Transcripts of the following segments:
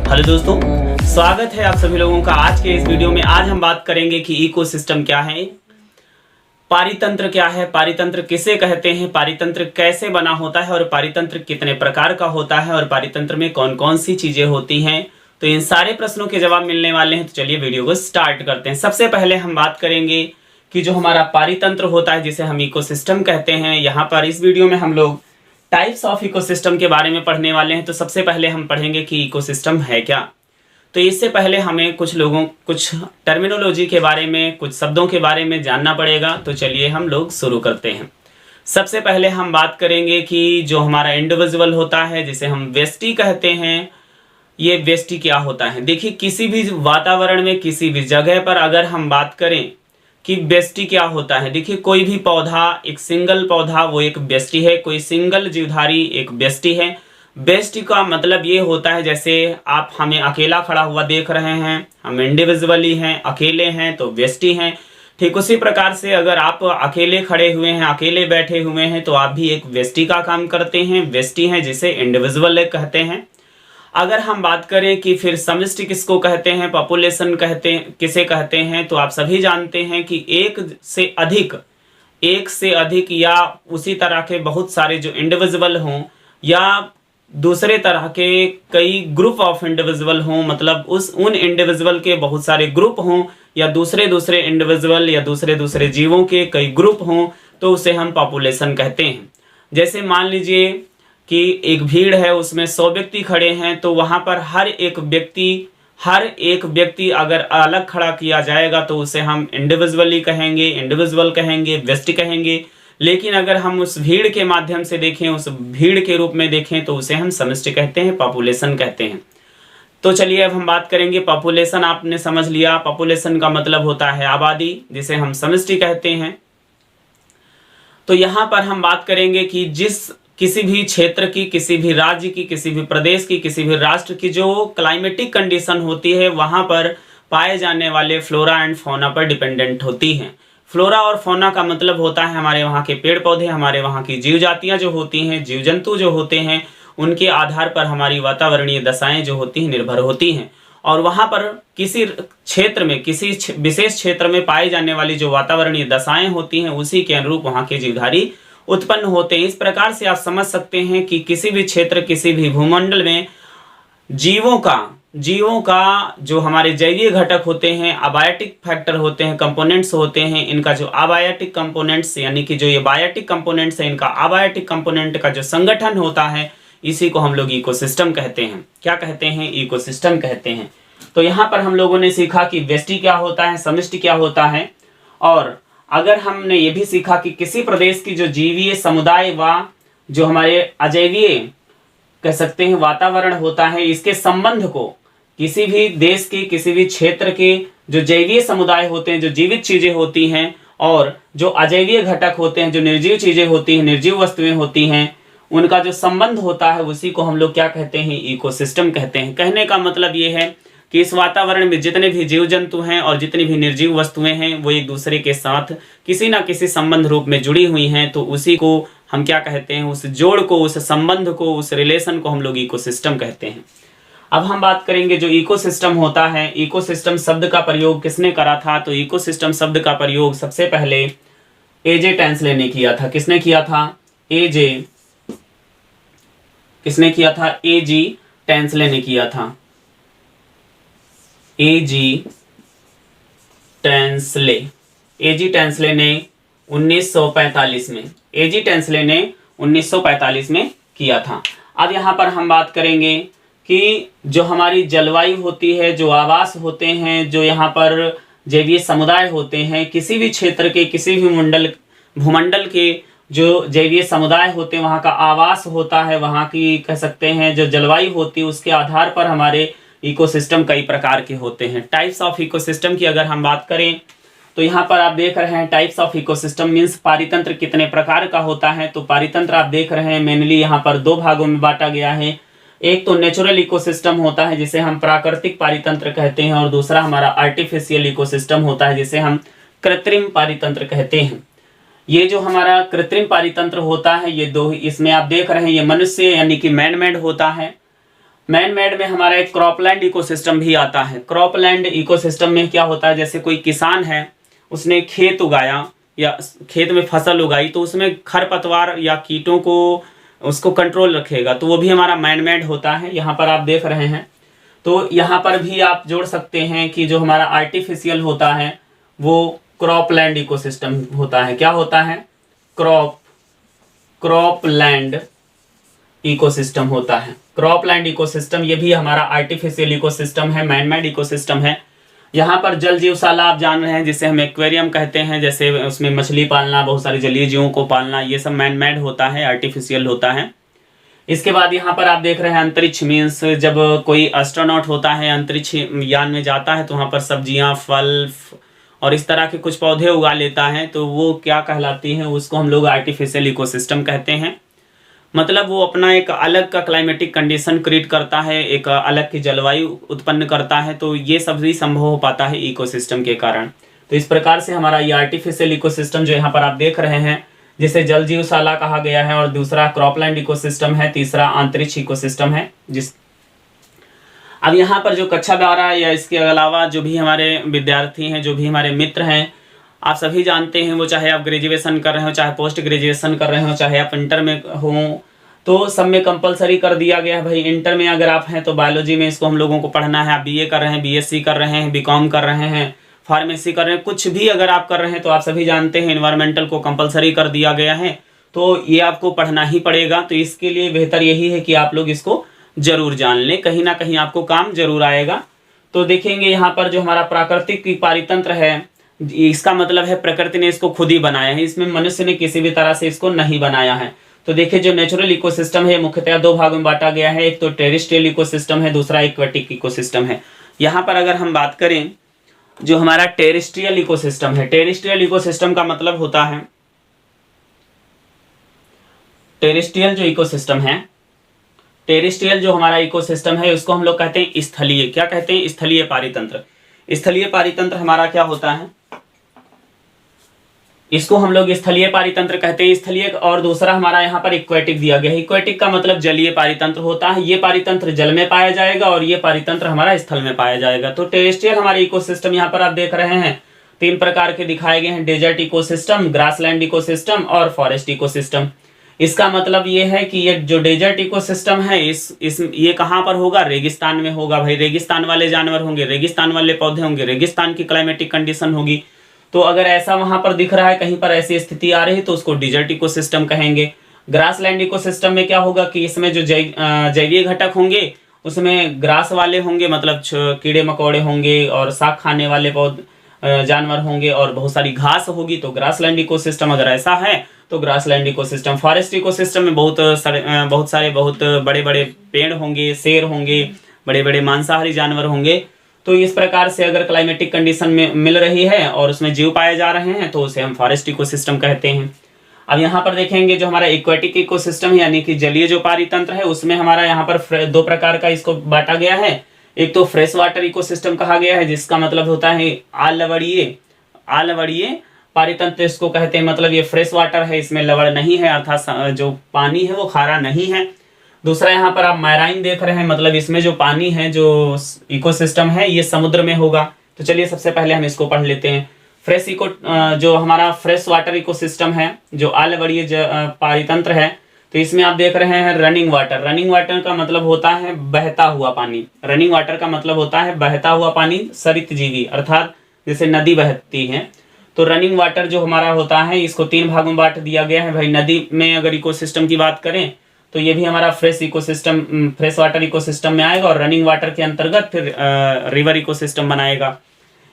Hello दोस्तों, स्वागत है आप सभी लोगों का आज के इस वीडियो में। आज हम बात करेंगे कि इकोसिस्टम क्या है, पारितंत्र क्या है, पारितंत्र किसे कहते हैं, पारितंत्र कैसे बना होता है और पारितंत्र कितने प्रकार का होता है और पारितंत्र में कौन कौन सी चीजें होती हैं। तो इन सारे प्रश्नों के जवाब मिलने वाले हैं। तो चलिए वीडियो को स्टार्ट करते हैं। सबसे पहले हम बात करेंगे कि जो हमारा पारितंत्र होता है जिसे हम इकोसिस्टम कहते हैं। यहाँ पर इस वीडियो में हम लोग टाइप्स ऑफ इकोसिस्टम के बारे में पढ़ने वाले हैं। तो सबसे पहले हम पढ़ेंगे कि इकोसिस्टम है क्या। तो इससे पहले हमें कुछ टर्मिनोलॉजी के बारे में, कुछ शब्दों के बारे में जानना पड़ेगा। तो चलिए हम लोग शुरू करते हैं। सबसे पहले हम बात करेंगे कि जो हमारा इंडिविजुअल होता है जिसे हम व्यष्टि कहते हैं, ये व्यष्टि क्या होता है। देखिए, किसी भी वातावरण में, किसी भी जगह पर अगर हम बात करें कि व्यष्टि क्या होता है, देखिए कोई भी पौधा, एक सिंगल पौधा वो एक व्यष्टि है, कोई सिंगल जीवधारी एक व्यष्टि है। व्यष्टि का मतलब ये होता है, जैसे आप हमें अकेला खड़ा हुआ देख रहे हैं, हम इंडिविजुअली हैं, अकेले हैं तो व्यष्टि हैं। ठीक उसी प्रकार से अगर आप अकेले खड़े हुए हैं, अकेले बैठे हुए हैं तो आप भी एक व्यष्टि का काम करते हैं, व्यष्टि हैं, जिसे इंडिविजुअल कहते हैं। अगर हम बात करें कि फिर समष्टि किसको कहते हैं, पॉपुलेशन किसे कहते हैं, तो आप सभी जानते हैं कि एक से अधिक या उसी तरह के बहुत सारे जो इंडिविजुअल हों या दूसरे तरह के कई ग्रुप ऑफ इंडिविजुअल हों, मतलब उन इंडिविजुअल के बहुत सारे ग्रुप हों या दूसरे इंडिविजुअल या दूसरे जीवों के कई ग्रुप हों, तो उसे हम पॉपुलेशन कहते हैं। जैसे मान लीजिए कि एक भीड़ है, उसमें 100 व्यक्ति खड़े हैं, तो वहां पर हर एक व्यक्ति अगर अलग खड़ा किया जाएगा तो उसे हम इंडिविजुअल कहेंगे, व्यष्टि कहेंगे। लेकिन अगर हम उस भीड़ के माध्यम से देखें, उस भीड़ के रूप में देखें, तो उसे हम समष्टि कहते हैं, पॉपुलेशन कहते हैं। तो चलिए अब हम बात करेंगे पॉपुलेशन। आपने समझ लिया, पॉपुलेशन का मतलब होता है आबादी, जिसे हम समष्टि कहते हैं। तो यहाँ पर हम बात करेंगे कि किसी भी क्षेत्र की, किसी भी राज्य की, किसी भी प्रदेश की, किसी भी राष्ट्र की जो क्लाइमेटिक कंडीशन होती है, वहां पर पाए जाने वाले फ्लोरा एंड फौना पर डिपेंडेंट होती हैं। फ्लोरा और फौना का मतलब होता है हमारे वहाँ के पेड़ पौधे, हमारे वहाँ की जीव जातियाँ जो होती हैं, जीव जंतु जो होते हैं, उनके आधार पर हमारी वातावरणीय दशाएं जो होती हैं निर्भर होती हैं। और वहाँ पर किसी क्षेत्र में, किसी विशेष क्षेत्र में पाई जाने वाली जो वातावरणीय दशाएं होती हैं, उसी के अनुरूप वहाँ के जीवधारी उत्पन्न होते हैं। इस प्रकार से आप समझ सकते हैं कि किसी भी क्षेत्र, किसी भी भूमंडल में जीवों का जो हमारे जैवीय घटक होते हैं, अबायोटिक फैक्टर होते हैं, कंपोनेंट्स होते हैं, इनका जो अबायोटिक कंपोनेंट्स यानी कि जो ये बायोटिक कंपोनेंट्स है, इनका अबायोटिक कंपोनेंट का जो संगठन होता है, इसी को हम लोग इकोसिस्टम कहते हैं। क्या कहते हैं? इकोसिस्टम कहते हैं। तो यहाँ पर हम लोगों ने सीखा कि व्यष्टि क्या होता है, समष्टि क्या होता है, और अगर हमने ये भी सीखा कि किसी प्रदेश की जो जीवीय समुदाय व जो हमारे अजैवीय कह सकते हैं वातावरण होता है, इसके संबंध को किसी भी देश के, किसी भी क्षेत्र के जो जैवीय समुदाय होते हैं, जो जीवित चीजें होती हैं, और जो अजैवीय घटक होते हैं, जो निर्जीव चीजें होती हैं, निर्जीव वस्तुएं होती हैं, उनका जो संबंध होता है, उसी को हम लोग क्या कहते हैं? इकोसिस्टम कहते हैं। कहने का मतलब ये है कि इस वातावरण में जितने भी जीव जंतु हैं और जितनी भी निर्जीव वस्तुएं हैं, वो एक दूसरे के साथ किसी ना किसी संबंध रूप में जुड़ी हुई हैं। तो उसी को हम क्या कहते हैं? उस जोड़ को, उस संबंध को, उस रिलेशन को हम लोग इकोसिस्टम कहते हैं। अब हम बात करेंगे जो इकोसिस्टम होता है, इकोसिस्टम शब्द का प्रयोग किसने करा था? तो इकोसिस्टम शब्द का प्रयोग सबसे पहले एजे टेंसले ने किया था। किसने किया था? एजी टेंसले ने किया था। एजी टेंसले ने 1945 में किया था। अब यहाँ पर हम बात करेंगे कि जो हमारी जलवायु होती है, जो आवास होते हैं, जो यहाँ पर जैवीय समुदाय होते हैं, किसी भी क्षेत्र के, किसी भी भूमंडल के जो जैवीय समुदाय होते हैं, वहाँ का आवास होता है, वहाँ की कह सकते हैं जो जलवायु होती है, उसके आधार पर हमारे इकोसिस्टम कई प्रकार के होते हैं। टाइप्स ऑफ इकोसिस्टम की अगर हम बात करें तो यहाँ पर आप देख रहे हैं टाइप्स ऑफ इकोसिस्टम मीन्स पारितंत्र कितने प्रकार का होता है। तो पारितंत्र आप देख रहे हैं मेनली यहाँ पर दो भागों में बांटा गया है। एक तो नेचुरल इकोसिस्टम होता है जिसे हम प्राकृतिक पारितंत्र कहते हैं, और दूसरा हमारा आर्टिफिशियल इकोसिस्टम होता है जिसे हम कृत्रिम पारितंत्र कहते हैं। ये जो हमारा कृत्रिम पारितंत्र होता है, ये दो, इसमें आप देख रहे हैं ये मनुष्य यानी कि मैन मेड होता है, मैन मेड में हमारा एक क्रॉपलैंड इकोसिस्टम भी आता है। क्रॉपलैंड इकोसिस्टम में क्या होता है, जैसे कोई किसान है, उसने खेत उगाया या खेत में फसल उगाई, तो उसमें खरपतवार या कीटों को उसको कंट्रोल रखेगा, तो वो भी हमारा मैन मेड होता है। यहाँ पर आप देख रहे हैं, तो यहाँ पर भी आप जोड़ सकते हैं कि जो हमारा आर्टिफिशियल होता है वो क्रॉपलैंड इकोसिस्टम होता है। क्या होता है? क्रॉपलैंड इकोसिस्टम होता है। क्रॉपलैंड इकोसिस्टम ये भी हमारा आर्टिफिशियल इकोसिस्टम है, मैन मेड इकोसिस्टम है। यहाँ पर जल जीवशाला आप जान रहे हैं, जिसे हम एक्वेरियम कहते हैं, जैसे उसमें मछली पालना, बहुत सारे जलीय जीवों को पालना, ये सब मैन मेड होता है, आर्टिफिशियल होता है। इसके बाद यहाँ पर आप देख रहे हैं अंतरिक्ष मीन्स जब कोई एस्ट्रोनॉट होता है अंतरिक्ष यान में जाता है तो वहाँ पर सब्जियाँ, फल और इस तरह के कुछ पौधे उगा लेता है, तो वो क्या कहलाती हैं, उसको हम लोग आर्टिफिशियल इकोसिस्टम कहते हैं। मतलब वो अपना एक अलग का क्लाइमेटिक कंडीशन क्रिएट करता है, एक अलग की जलवायु उत्पन्न करता है, तो ये सब भी संभव हो पाता है इकोसिस्टम के कारण। तो इस प्रकार से हमारा ये आर्टिफिशियल इकोसिस्टम जो यहाँ पर आप देख रहे हैं, जिसे जल जीवशाला कहा गया है, और दूसरा क्रॉपलैंड इकोसिस्टम है, तीसरा अंतरिक्ष इकोसिस्टम है। अब यहाँ पर जो कक्षा 12 या इसके अलावा जो भी हमारे विद्यार्थी हैं, जो भी हमारे मित्र हैं, आप सभी जानते हैं, वो चाहे आप ग्रेजुएशन कर रहे हो, चाहे पोस्ट ग्रेजुएशन कर रहे हो, चाहे आप इंटर में हो, तो सब में कंपलसरी कर दिया गया है भाई। इंटर में अगर आप हैं तो बायोलॉजी में इसको हम लोगों को पढ़ना है। आप बीए कर रहे हैं, बीएससी कर रहे हैं, बीकॉम कर रहे हैं, फार्मेसी कर रहे हैं, कुछ भी अगर आप कर रहे हैं तो आप सभी जानते हैं एनवायरमेंटल को कंपलसरी कर दिया गया है, तो ये आपको पढ़ना ही पड़ेगा। तो इसके लिए बेहतर यही है कि आप लोग इसको जरूर जान लें, कहीं ना कहीं आपको काम जरूर आएगा। तो देखेंगे यहाँ पर जो हमारा प्राकृतिक पारितंत्र है, इसका मतलब है प्रकृति ने इसको खुद ही बनाया है, इसमें मनुष्य ने किसी भी तरह से इसको नहीं बनाया है। तो देखिए जो नेचुरल इकोसिस्टम है मुख्यतः दो भागों में बांटा गया है, एक तो टेरेस्ट्रियल इकोसिस्टम है, दूसरा एक्वेटिक इकोसिस्टम है। यहाँ पर अगर हम बात करें जो हमारा टेरेस्ट्रियल इकोसिस्टम है, टेरेस्ट्रियल इकोसिस्टम का मतलब होता है, टेरेस्ट्रियल जो इकोसिस्टम है, टेरेस्ट्रियल जो हमारा इकोसिस्टम है उसको हम लोग कहते हैं स्थलीय। क्या कहते हैं? स्थलीय पारितंत्र। स्थलीय पारितंत्र हमारा क्या होता है, इसको हम लोग स्थलीय पारितंत्र कहते हैं, स्थलीय। और दूसरा हमारा यहाँ पर इक्वेटिक दिया गया है। इक्वेटिक का मतलब जलीय पारितंत्र होता है, ये पारितंत्र जल में पाया जाएगा और ये पारितंत्र हमारा स्थल में पाया जाएगा। तो टेरेस्ट्रियल हमारे इकोसिस्टम यहाँ पर आप देख रहे हैं 3 प्रकार के दिखाए गए हैं, डेजर्ट इकोसिस्टम, ग्रासलैंड इकोसिस्टम और फॉरेस्ट इकोसिस्टम। इसका मतलब ये है कि ये जो डेजर्ट इकोसिस्टम है ये कहाँ पर होगा? रेगिस्तान में होगा भाई। रेगिस्तान वाले जानवर होंगे, रेगिस्तान वाले पौधे होंगे, रेगिस्तान की क्लाइमेटिक कंडीशन होगी। तो अगर ऐसा वहां पर दिख रहा है, कहीं पर ऐसी स्थिति आ रही है, तो उसको डेजर्ट इकोसिस्टम कहेंगे। ग्रासलैंड इकोसिस्टम में क्या होगा कि इसमें जो जैवीय घटक होंगे उसमें ग्रास वाले होंगे, मतलब कीड़े मकोड़े होंगे और साग खाने वाले जानवर होंगे और बहुत सारी घास होगी, तो ग्रासलैंड इकोसिस्टम अगर ऐसा है तो ग्रासलैंड इकोसिस्टम। फॉरेस्ट इकोसिस्टम में बहुत सारे बहुत बड़े बड़े पेड़ होंगे, शेर होंगे, बड़े बड़े मांसाहारी जानवर होंगे। तो इस प्रकार से अगर क्लाइमेटिक कंडीशन में मिल रही है और उसमें जीव पाए जा रहे हैं तो उसे हम फॉरेस्ट इकोसिस्टम कहते हैं। अब यहाँ पर देखेंगे जो हमारा एक्वेटिक इकोसिस्टम है यानी कि जलीय जो पारितंत्र है, उसमें हमारा यहाँ पर 2 प्रकार का इसको बांटा गया है। एक तो फ्रेश वाटर इकोसिस्टम कहा गया है, जिसका मतलब होता है आलवड़ीय पारितंत्र इसको कहते हैं। मतलब ये फ्रेश वाटर है, इसमें लवण नहीं है, अर्थात जो पानी है वो खारा नहीं है। दूसरा यहाँ पर आप मैराइन देख रहे हैं, मतलब इसमें जो पानी है, जो इकोसिस्टम है, ये समुद्र में होगा। तो चलिए सबसे पहले हम इसको पढ़ लेते हैं। जो हमारा फ्रेश वाटर इकोसिस्टम है, जो आलवड़ीय पारितंत्र है, तो इसमें आप देख रहे हैं रनिंग वाटर। रनिंग वाटर का मतलब होता है बहता हुआ पानी। रनिंग वाटर का मतलब होता है बहता हुआ पानी, सरितजीवी, अर्थात जैसे नदी बहती है। तो रनिंग वाटर जो हमारा होता है, इसको 3 भागों में बांट दिया गया है भाई। नदी में अगर इकोसिस्टम की बात करें तो ये भी हमारा फ्रेश वाटर इकोसिस्टम में आएगा, और रनिंग वाटर के अंतर्गत फिर रिवर इकोसिस्टम बनाएगा।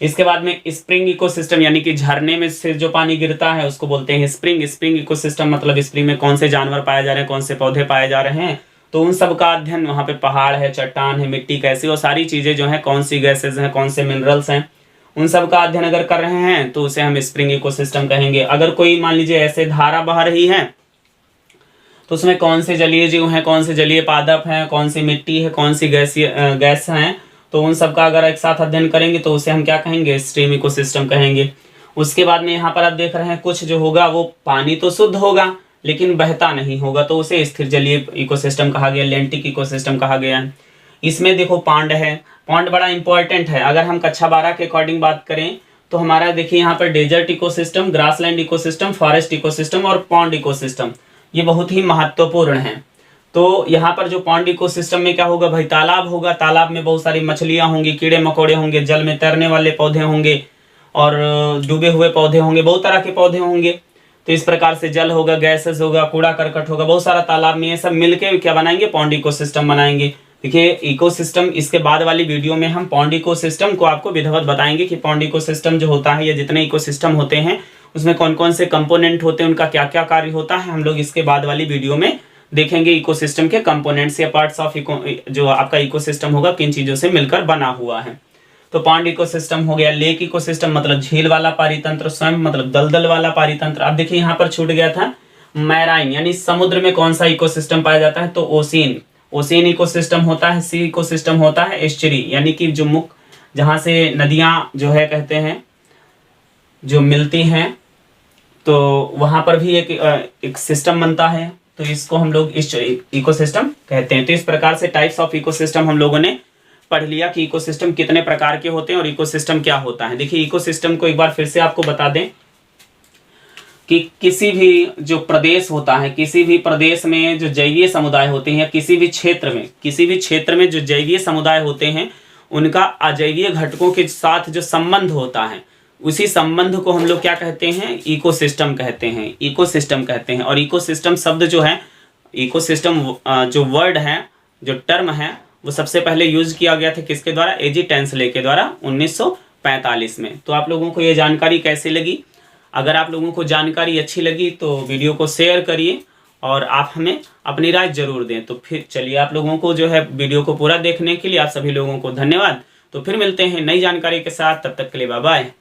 इसके बाद में स्प्रिंग इकोसिस्टम यानी कि झरने में से जो पानी गिरता है उसको बोलते हैं स्प्रिंग इकोसिस्टम। मतलब स्प्रिंग में कौन से जानवर पाए जा रहे हैं, कौन से पौधे पाए जा रहे हैं, तो उन सब का अध्ययन, वहाँ पे पहाड़ है, चट्टान है, मिट्टी कैसी, वो सारी चीजें जो है, कौन सी गैसेज हैं, कौन से मिनरल्स हैं, उन सब का अध्ययन अगर कर रहे हैं तो उसे हम स्प्रिंग इकोसिस्टम कहेंगे। अगर कोई मान लीजिए ऐसे धारा बह रही है तो उसमें कौन से जलीय जीव हैं, कौन से जलीय पादप हैं, कौन सी मिट्टी है, कौन सी गैस हैं, तो उन सब का अगर एक साथ अध्ययन करेंगे तो उसे हम क्या कहेंगे? स्ट्रीम इकोसिस्टम कहेंगे। उसके बाद में यहाँ पर आप देख रहे हैं कुछ जो होगा वो पानी तो शुद्ध होगा लेकिन बहता नहीं होगा, तो उसे स्थिर जलीय इकोसिस्टम कहा गया, लेंटिक इकोसिस्टम कहा गया है। इसमें देखो पॉन्ड है, पॉन्ड बड़ा इंपॉर्टेंट है। अगर हम कक्षा 12 के अकॉर्डिंग बात करें तो हमारा देखिए यहाँ पर desert ecosystem, grassland ecosystem, forest ecosystem और पॉन्ड इकोसिस्टम, ये बहुत ही महत्वपूर्ण हैं। तो यहाँ पर जो पॉन्ड इकोसिस्टम में क्या होगा भाई, तालाब होगा, तालाब में बहुत सारी मछलियाँ होंगी, कीड़े मकोड़े होंगे, जल में तैरने वाले पौधे होंगे और डूबे हुए पौधे होंगे, बहुत तरह के पौधे होंगे। तो इस प्रकार से जल होगा, गैसेस होगा, कूड़ा करकट होगा, बहुत सारा तालाब में, ये सब मिलके क्या बनाएंगे, पॉन्ड इकोसिस्टम बनाएंगे। देखिए इकोसिस्टम, इसके बाद वाली वीडियो में हम पॉन्ड इकोसिस्टम को आपको विधिवत बताएंगे कि पॉन्ड इकोसिस्टम जो होता है या जितने इकोसिस्टम होते हैं उसमें कौन कौन से कंपोनेंट होते हैं, उनका क्या क्या कार्य होता है, हम लोग इसके बाद वाली वीडियो में देखेंगे। इकोसिस्टम के कंपोनेंट्स या पार्ट्स ऑफ जो आपका इकोसिस्टम होगा किन चीजों से मिलकर बना हुआ है। तो पॉन्ड इकोसिस्टम हो गया, लेक इकोसिस्टम मतलब झील वाला पारितंत्र, स्वयं मतलब दलदल वाला पारितंत्र। अब देखिए यहाँ पर छूट गया था मैराइन, यानी समुद्र में कौन सा इकोसिस्टम पाया जाता है, तो ओशियन, ओशियन इकोसिस्टम होता है। सी इकोसिस्टम होता है एस्चुरी, यानी कि जो मुख जहाँ से नदियाँ जो है कहते हैं जो मिलती हैं, तो वहाँ पर भी एक सिस्टम बनता है, तो इसको हम लोग इस इकोसिस्टम कहते हैं। तो इस प्रकार से टाइप्स ऑफ इकोसिस्टम हम लोगों ने पढ़ लिया कि इकोसिस्टम कितने प्रकार के होते हैं और इकोसिस्टम क्या होता है। देखिए इकोसिस्टम को एक बार फिर से आपको बता दें कि किसी भी जो प्रदेश होता है, किसी भी प्रदेश में जो जैवीय समुदाय होते हैं या किसी भी क्षेत्र में जो जैवीय समुदाय होते हैं उनका अजैवीय घटकों के साथ जो संबंध होता है, उसी संबंध को हम लोग क्या कहते हैं, इकोसिस्टम कहते हैं, इकोसिस्टम कहते हैं। और इकोसिस्टम शब्द जो है, इकोसिस्टम जो वर्ड है, जो टर्म है, वो सबसे पहले यूज किया गया था किसके द्वारा, एजी टेंसले के द्वारा 1945 में। तो आप लोगों को ये जानकारी कैसी लगी? अगर आप लोगों को जानकारी अच्छी लगी तो वीडियो को शेयर करिए और आप हमें अपनी राय जरूर दें। तो फिर चलिए, आप लोगों को जो है वीडियो को पूरा देखने के लिए आप सभी लोगों को धन्यवाद। तो फिर मिलते हैं नई जानकारी के साथ, तब तक के लिए बाय बाय।